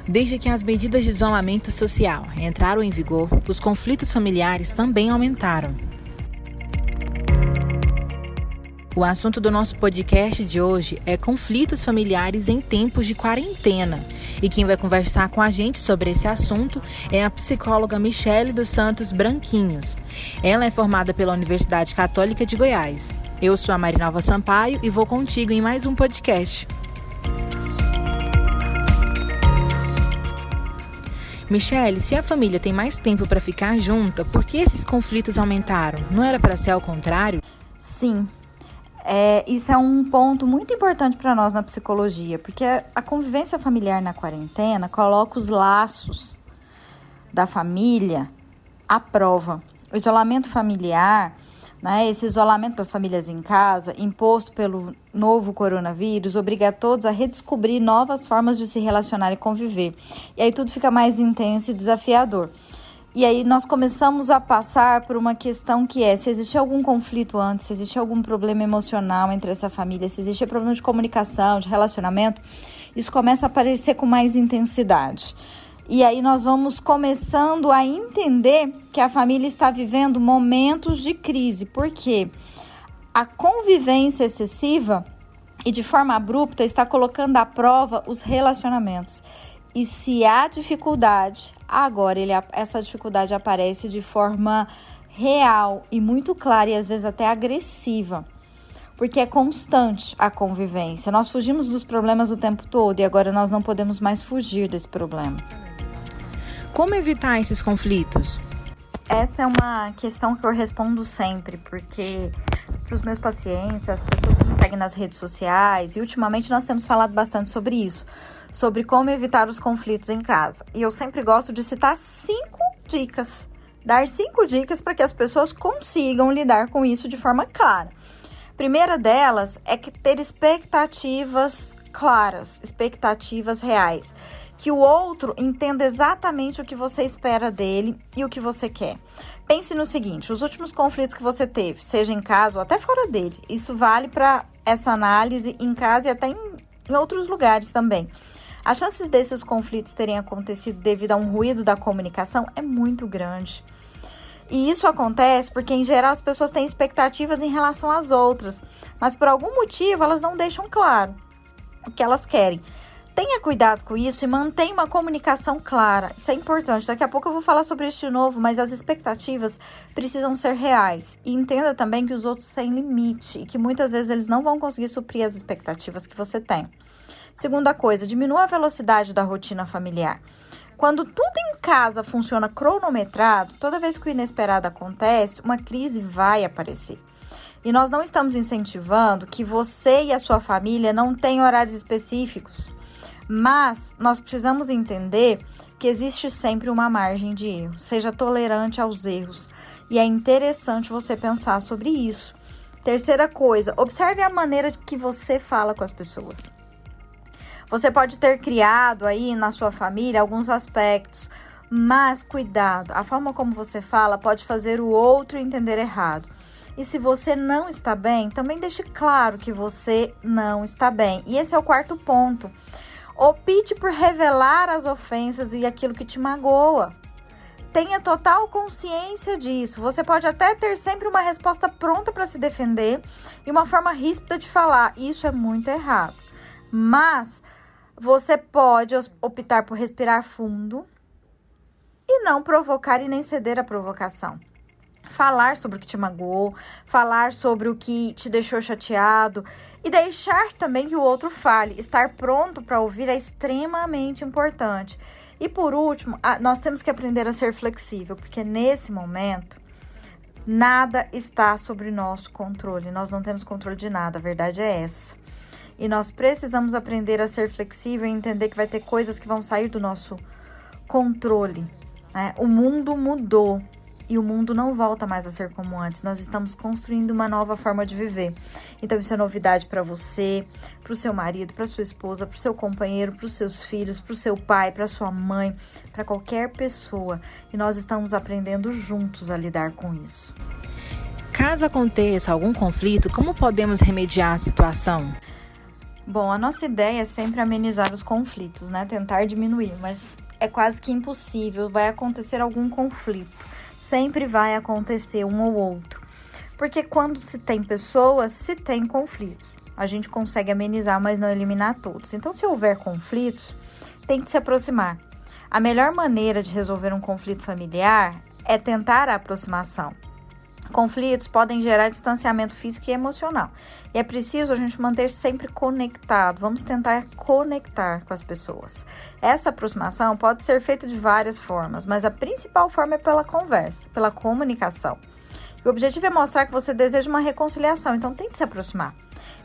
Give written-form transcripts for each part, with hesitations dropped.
Desde que as medidas de isolamento social entraram em vigor, os conflitos familiares também aumentaram. O assunto do nosso podcast de hoje é conflitos familiares em tempos de quarentena. E quem vai conversar com a gente sobre esse assunto é a psicóloga Michele dos Santos Branquinhos. Ela é formada pela Universidade Católica de Goiás. Eu sou a Marinalva Sampaio e vou contigo em mais um podcast. Michele, se a família tem mais tempo para ficar junta, por que esses conflitos aumentaram? Não era para ser ao contrário? Sim. Isso é um ponto muito importante para nós na psicologia, porque a convivência familiar na quarentena coloca os laços da família à prova. O isolamento familiar, esse isolamento das famílias em casa, imposto pelo novo coronavírus, obriga todos a redescobrir novas formas de se relacionar e conviver. E aí tudo fica mais intenso e desafiador. E aí nós começamos a passar por uma questão que se existe algum conflito antes, se existe algum problema emocional entre essa família, se existe problema de comunicação, de relacionamento, isso começa a aparecer com mais intensidade. E aí nós vamos começando a entender que a família está vivendo momentos de crise, porque a convivência excessiva e de forma abrupta está colocando à prova os relacionamentos. E se há dificuldade, agora essa dificuldade aparece de forma real e muito clara e às vezes até agressiva, porque é constante a convivência. Nós fugimos dos problemas o tempo todo e agora nós não podemos mais fugir desse problema. Como evitar esses conflitos? Essa é uma questão que eu respondo sempre, porque para os meus pacientes, as pessoas que me seguem nas redes sociais, e ultimamente nós temos falado bastante sobre isso, sobre como evitar os conflitos em casa. E eu sempre gosto de citar 5 dicas, dar 5 dicas para que as pessoas consigam lidar com isso de forma clara. Primeira delas é que ter expectativas claras, expectativas reais. Que o outro entenda exatamente o que você espera dele e o que você quer. Pense no seguinte, os últimos conflitos que você teve, seja em casa ou até fora dele, isso vale para essa análise em casa e até em outros lugares também. As chances desses conflitos terem acontecido devido a um ruído da comunicação é muito grande. E isso acontece porque, em geral, as pessoas têm expectativas em relação às outras, mas por algum motivo elas não deixam claro o que elas querem. Tenha cuidado com isso e mantenha uma comunicação clara. Isso é importante. Daqui a pouco eu vou falar sobre isso de novo, mas as expectativas precisam ser reais. E entenda também que os outros têm limite e que muitas vezes eles não vão conseguir suprir as expectativas que você tem. Segunda coisa, diminua a velocidade da rotina familiar. Quando tudo em casa funciona cronometrado, toda vez que o inesperado acontece, uma crise vai aparecer. E nós não estamos incentivando que você e a sua família não tenham horários específicos. Mas nós precisamos entender que existe sempre uma margem de erro. Seja tolerante aos erros. E é interessante você pensar sobre isso. Terceira coisa, observe a maneira que você fala com as pessoas. Você pode ter criado aí na sua família alguns aspectos, mas cuidado, a forma como você fala pode fazer o outro entender errado. E se você não está bem, também deixe claro que você não está bem. E esse é o quarto ponto. Opte por revelar as ofensas e aquilo que te magoa. Tenha total consciência disso. Você pode até ter sempre uma resposta pronta para se defender e uma forma ríspida de falar. Isso é muito errado. Mas você pode optar por respirar fundo e não provocar e nem ceder à provocação. Falar sobre o que te magoou, falar sobre o que te deixou chateado e deixar também que o outro fale. Estar pronto para ouvir é extremamente importante. E por último, nós temos que aprender a ser flexível, porque nesse momento nada está sob nosso controle. Nós não temos controle de nada, a verdade é essa. E nós precisamos aprender a ser flexível e entender que vai ter coisas que vão sair do nosso controle. O mundo mudou. E o mundo não volta mais a ser como antes. Nós estamos construindo uma nova forma de viver. Então, isso é novidade para você, para o seu marido, para sua esposa, para o seu companheiro, para os seus filhos, para o seu pai, para sua mãe, para qualquer pessoa. E nós estamos aprendendo juntos a lidar com isso. Caso aconteça algum conflito, como podemos remediar a situação? Bom, a nossa ideia é sempre amenizar os conflitos, né? Tentar diminuir, mas é quase que impossível. Vai acontecer algum conflito. Sempre vai acontecer um ou outro. Porque quando se tem pessoas, se tem conflitos. A gente consegue amenizar, mas não eliminar todos. Então, se houver conflitos, tem que se aproximar. A melhor maneira de resolver um conflito familiar é tentar a aproximação. Conflitos podem gerar distanciamento físico e emocional. E é preciso a gente manter sempre conectado. Vamos tentar conectar com as pessoas. Essa aproximação pode ser feita de várias formas, mas a principal forma é pela conversa, pela comunicação. O objetivo é mostrar que você deseja uma reconciliação, então tente se aproximar.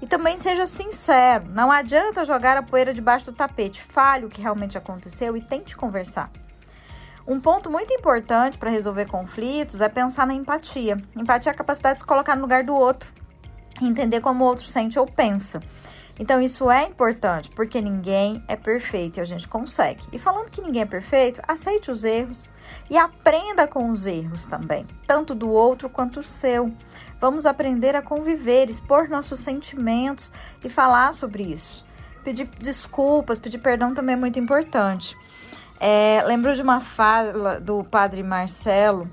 E também seja sincero. Não adianta jogar a poeira debaixo do tapete. Fale o que realmente aconteceu e tente conversar. Um ponto muito importante para resolver conflitos é pensar na empatia. Empatia é a capacidade de se colocar no lugar do outro, entender como o outro sente ou pensa. Então isso é importante, porque ninguém é perfeito e a gente consegue. E falando que ninguém é perfeito, aceite os erros e aprenda com os erros também, tanto do outro quanto o seu. Vamos aprender a conviver, expor nossos sentimentos e falar sobre isso. Pedir desculpas, pedir perdão também é muito importante. Lembro de uma fala do padre Marcelo,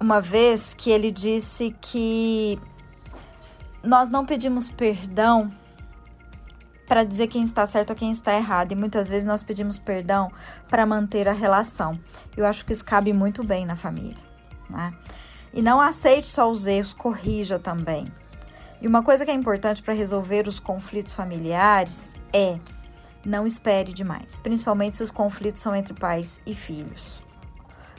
uma vez que ele disse que nós não pedimos perdão para dizer quem está certo ou quem está errado, e muitas vezes nós pedimos perdão para manter a relação. Eu acho que isso cabe muito bem na família, né? E não aceite só os erros, corrija também. E uma coisa que é importante para resolver os conflitos familiares é não espere demais, principalmente se os conflitos são entre pais e filhos.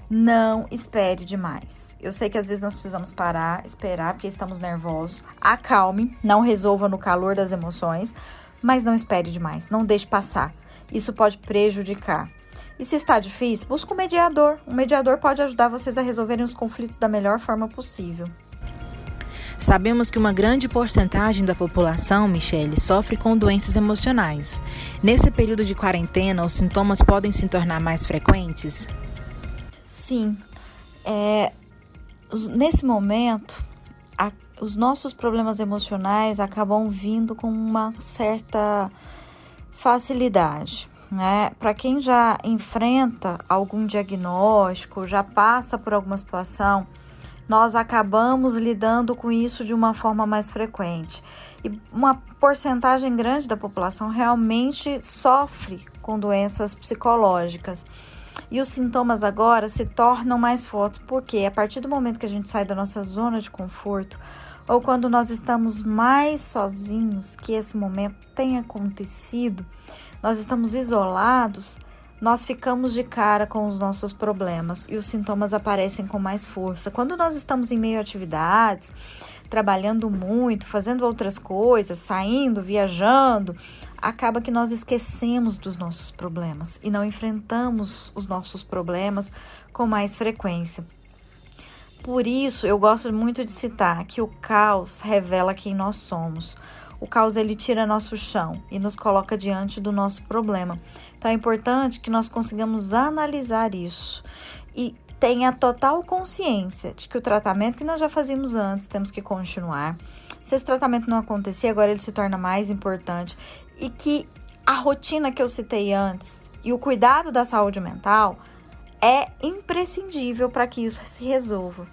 Não espere demais. Eu sei que às vezes nós precisamos parar, esperar, porque estamos nervosos. Acalme, não resolva no calor das emoções, mas não espere demais, não deixe passar. Isso pode prejudicar. E se está difícil, busque um mediador. Um mediador pode ajudar vocês a resolverem os conflitos da melhor forma possível. Sabemos que uma grande porcentagem da população, Michele, sofre com doenças emocionais. Nesse período de quarentena, os sintomas podem se tornar mais frequentes? Sim. Nesse momento, os nossos problemas emocionais acabam vindo com uma certa facilidade, né? Para quem já enfrenta algum diagnóstico, já passa por alguma situação, nós acabamos lidando com isso de uma forma mais frequente. E uma porcentagem grande da população realmente sofre com doenças psicológicas. E os sintomas agora se tornam mais fortes, porque a partir do momento que a gente sai da nossa zona de conforto, ou quando nós estamos mais sozinhos, que esse momento tem acontecido, nós estamos isolados, nós ficamos de cara com os nossos problemas e os sintomas aparecem com mais força. Quando nós estamos em meio a atividades, trabalhando muito, fazendo outras coisas, saindo, viajando, acaba que nós esquecemos dos nossos problemas e não enfrentamos os nossos problemas com mais frequência. Por isso, eu gosto muito de citar que o caos revela quem nós somos. O caos, ele tira nosso chão e nos coloca diante do nosso problema. Então, é importante que nós consigamos analisar isso e tenha total consciência de que o tratamento que nós já fazíamos antes, temos que continuar. Se esse tratamento não acontecer, agora ele se torna mais importante e que a rotina que eu citei antes e o cuidado da saúde mental é imprescindível para que isso se resolva.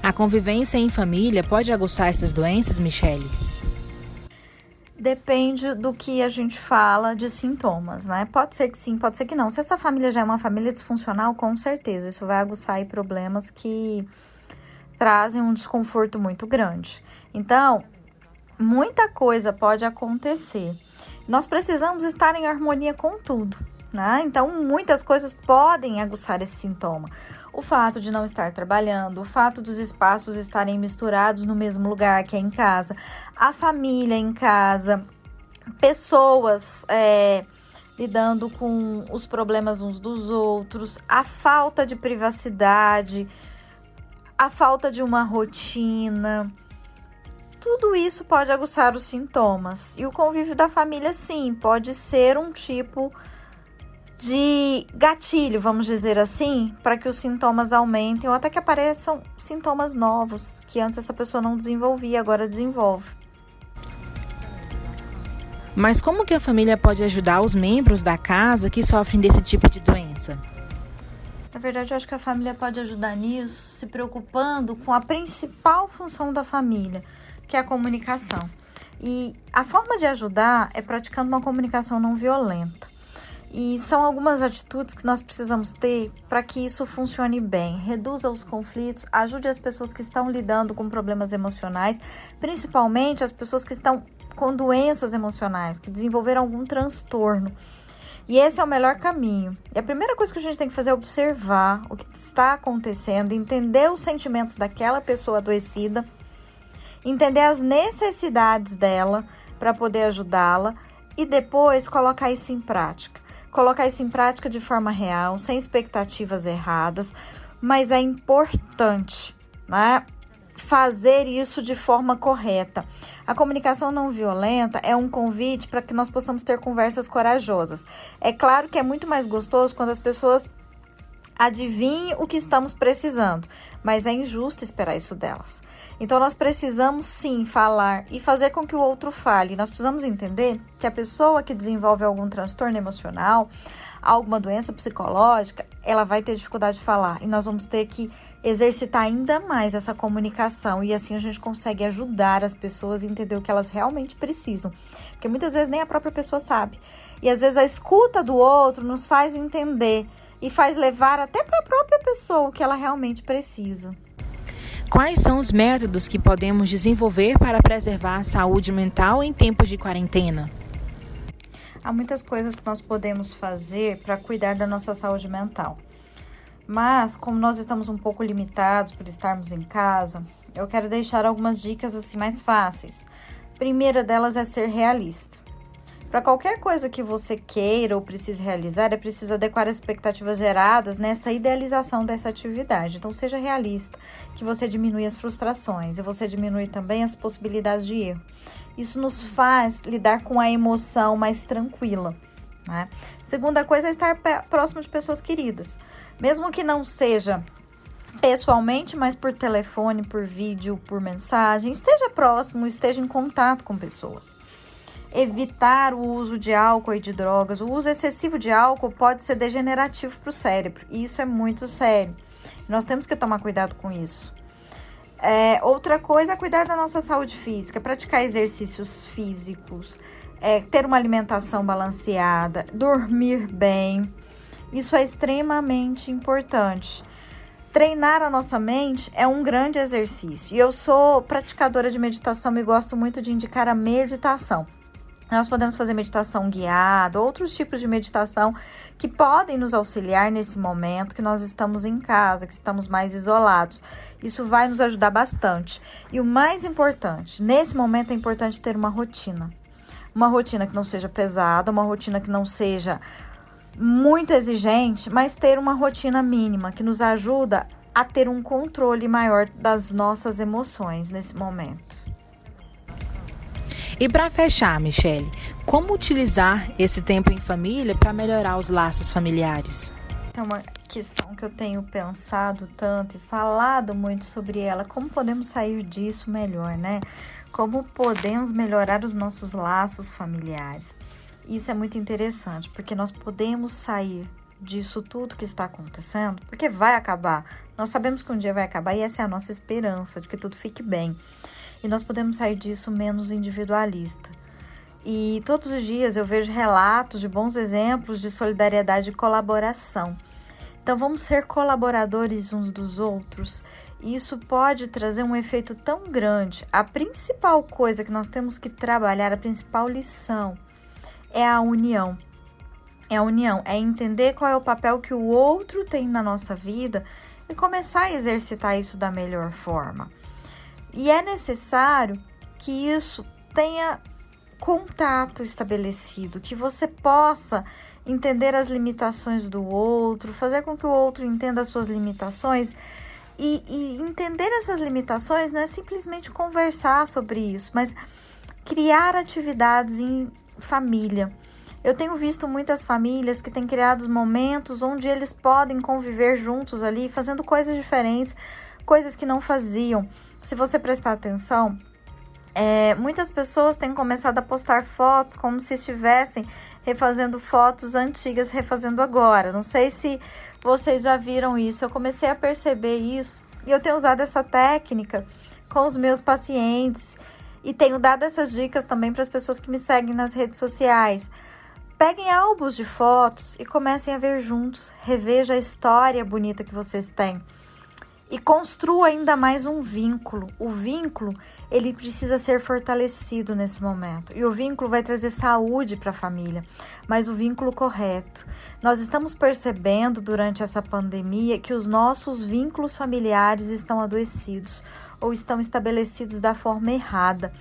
A convivência em família pode aguçar essas doenças, Michele? Depende do que a gente fala de sintomas, né? Pode ser que sim, pode ser que não. Se essa família já é uma família disfuncional, com certeza, isso vai aguçar aí problemas que trazem um desconforto muito grande. Então, muita coisa pode acontecer. Nós precisamos estar em harmonia com tudo, né? Então, muitas coisas podem aguçar esse sintoma. O fato de não estar trabalhando, o fato dos espaços estarem misturados no mesmo lugar, que é em casa, a família em casa, pessoas lidando com os problemas uns dos outros, a falta de privacidade, a falta de uma rotina. Tudo isso pode aguçar os sintomas. E o convívio da família, sim, pode ser um tipo de gatilho, vamos dizer assim, para que os sintomas aumentem ou até que apareçam sintomas novos que antes essa pessoa não desenvolvia, agora desenvolve. Mas como que a família pode ajudar os membros da casa que sofrem desse tipo de doença? Na verdade, eu acho que a família pode ajudar nisso, se preocupando com a principal função da família, que é a comunicação. E a forma de ajudar é praticando uma comunicação não violenta. E são algumas atitudes que nós precisamos ter para que isso funcione bem. Reduza os conflitos, ajude as pessoas que estão lidando com problemas emocionais, principalmente as pessoas que estão com doenças emocionais, que desenvolveram algum transtorno. E esse é o melhor caminho. E a primeira coisa que a gente tem que fazer é observar o que está acontecendo, entender os sentimentos daquela pessoa adoecida, entender as necessidades dela para poder ajudá-la e depois colocar isso em prática. Colocar isso em prática de forma real, sem expectativas erradas, mas é importante, né, fazer isso de forma correta. A comunicação não violenta é um convite para que nós possamos ter conversas corajosas. É claro que é muito mais gostoso quando as pessoas adivinhem o que estamos precisando, mas é injusto esperar isso delas. Então, nós precisamos sim falar e fazer com que o outro fale. Nós precisamos entender que a pessoa que desenvolve algum transtorno emocional, alguma doença psicológica, ela vai ter dificuldade de falar. E nós vamos ter que exercitar ainda mais essa comunicação. E assim a gente consegue ajudar as pessoas a entender o que elas realmente precisam. Porque muitas vezes nem a própria pessoa sabe. E às vezes a escuta do outro nos faz entender e faz levar até para a própria pessoa o que ela realmente precisa. Quais são os métodos que podemos desenvolver para preservar a saúde mental em tempos de quarentena? Há muitas coisas que nós podemos fazer para cuidar da nossa saúde mental. Mas, como nós estamos um pouco limitados por estarmos em casa, eu quero deixar algumas dicas assim mais fáceis. A primeira delas é ser realista. Para qualquer coisa que você queira ou precise realizar, é preciso adequar as expectativas geradas nessa idealização dessa atividade. Então, seja realista, que você diminui as frustrações e você diminui também as possibilidades de erro. Isso nos faz lidar com a emoção mais tranquila, né? Segunda coisa é estar próximo de pessoas queridas. Mesmo que não seja pessoalmente, mas por telefone, por vídeo, por mensagem, esteja próximo, esteja em contato com pessoas. Evitar o uso de álcool e de drogas. O uso excessivo de álcool pode ser degenerativo para o cérebro. E isso é muito sério. Nós temos que tomar cuidado com isso. Outra coisa é cuidar da nossa saúde física. Praticar exercícios físicos. Ter uma alimentação balanceada. Dormir bem. Isso é extremamente importante. Treinar a nossa mente é um grande exercício. E eu sou praticadora de meditação e gosto muito de indicar a meditação. Nós podemos fazer meditação guiada, outros tipos de meditação que podem nos auxiliar nesse momento que nós estamos em casa, que estamos mais isolados. Isso vai nos ajudar bastante. E o mais importante, nesse momento é importante ter uma rotina. Uma rotina que não seja pesada, uma rotina que não seja muito exigente, mas ter uma rotina mínima que nos ajuda a ter um controle maior das nossas emoções nesse momento. E para fechar, Michele, como utilizar esse tempo em família para melhorar os laços familiares? É uma questão que eu tenho pensado tanto e falado muito sobre ela. Como podemos sair disso melhor, né? Como podemos melhorar os nossos laços familiares? Isso é muito interessante, porque nós podemos sair disso tudo que está acontecendo, porque vai acabar. Nós sabemos que um dia vai acabar e essa é a nossa esperança, de que tudo fique bem. E nós podemos sair disso menos individualista. E todos os dias eu vejo relatos de bons exemplos de solidariedade e colaboração. Então vamos ser colaboradores uns dos outros. E isso pode trazer um efeito tão grande. A principal coisa que nós temos que trabalhar, a principal lição, é a união. É a união, é entender qual é o papel que o outro tem na nossa vida e começar a exercitar isso da melhor forma. E é necessário que isso tenha contato estabelecido, que você possa entender as limitações do outro, fazer com que o outro entenda as suas limitações. E entender essas limitações não é simplesmente conversar sobre isso, mas criar atividades em família. Eu tenho visto muitas famílias que têm criado momentos onde eles podem conviver juntos ali, fazendo coisas diferentes, coisas que não faziam. Se você prestar atenção, Muitas pessoas têm começado a postar fotos como se estivessem refazendo fotos antigas, refazendo agora. Não sei se vocês já viram isso. Eu comecei a perceber isso e eu tenho usado essa técnica com os meus pacientes e tenho dado essas dicas também para as pessoas que me seguem nas redes sociais. Peguem álbuns de fotos e comecem a ver juntos. Reveja a história bonita que vocês têm. E construa ainda mais um vínculo. O vínculo, ele precisa ser fortalecido nesse momento. E o vínculo vai trazer saúde para a família, mas o vínculo correto. Nós estamos percebendo durante essa pandemia que os nossos vínculos familiares estão adoecidos ou estão estabelecidos da forma errada.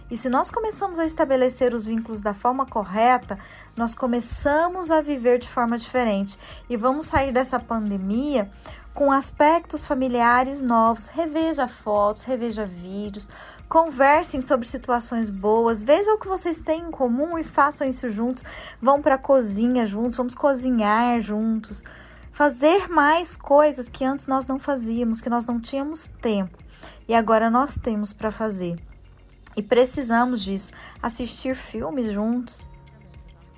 E se nós começamos a estabelecer os vínculos da forma correta, nós começamos a viver de forma diferente. E vamos sair dessa pandemia com aspectos familiares novos. Reveja fotos, reveja vídeos, conversem sobre situações boas, vejam o que vocês têm em comum e façam isso juntos. Vão para a cozinha juntos, vamos cozinhar juntos. Fazer mais coisas que antes nós não fazíamos, que nós não tínhamos tempo. E agora nós temos para fazer. E precisamos disso. Assistir filmes juntos.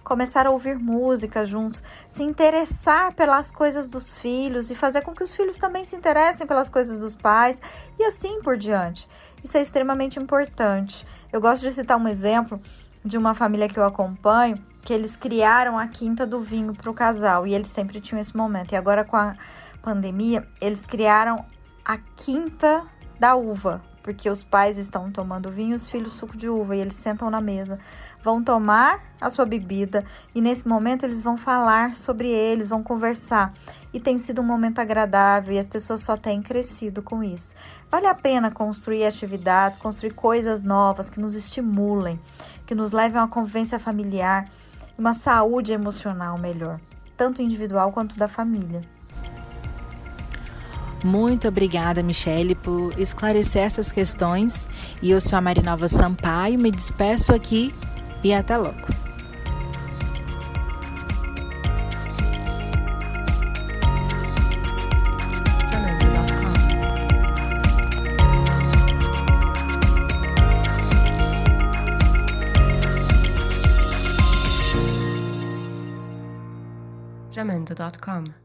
Começar a ouvir música juntos, se interessar pelas coisas dos filhos e fazer com que os filhos também se interessem pelas coisas dos pais e assim por diante. Isso é extremamente importante. Eu gosto de citar um exemplo de uma família que eu acompanho, que eles criaram a quinta do vinho para o casal e eles sempre tinham esse momento. E agora com a pandemia, eles criaram a quinta da uva, porque os pais estão tomando vinho e os filhos suco de uva, e eles sentam na mesa, vão tomar a sua bebida, e nesse momento eles vão falar sobre eles, vão conversar, e tem sido um momento agradável, e as pessoas só têm crescido com isso. Vale a pena construir atividades, construir coisas novas que nos estimulem, que nos levem a uma convivência familiar, uma saúde emocional melhor, tanto individual quanto da família. Muito obrigada, Michele, por esclarecer essas questões. E eu sou a Marinalva Sampaio, me despeço aqui e até logo. Jamendo.com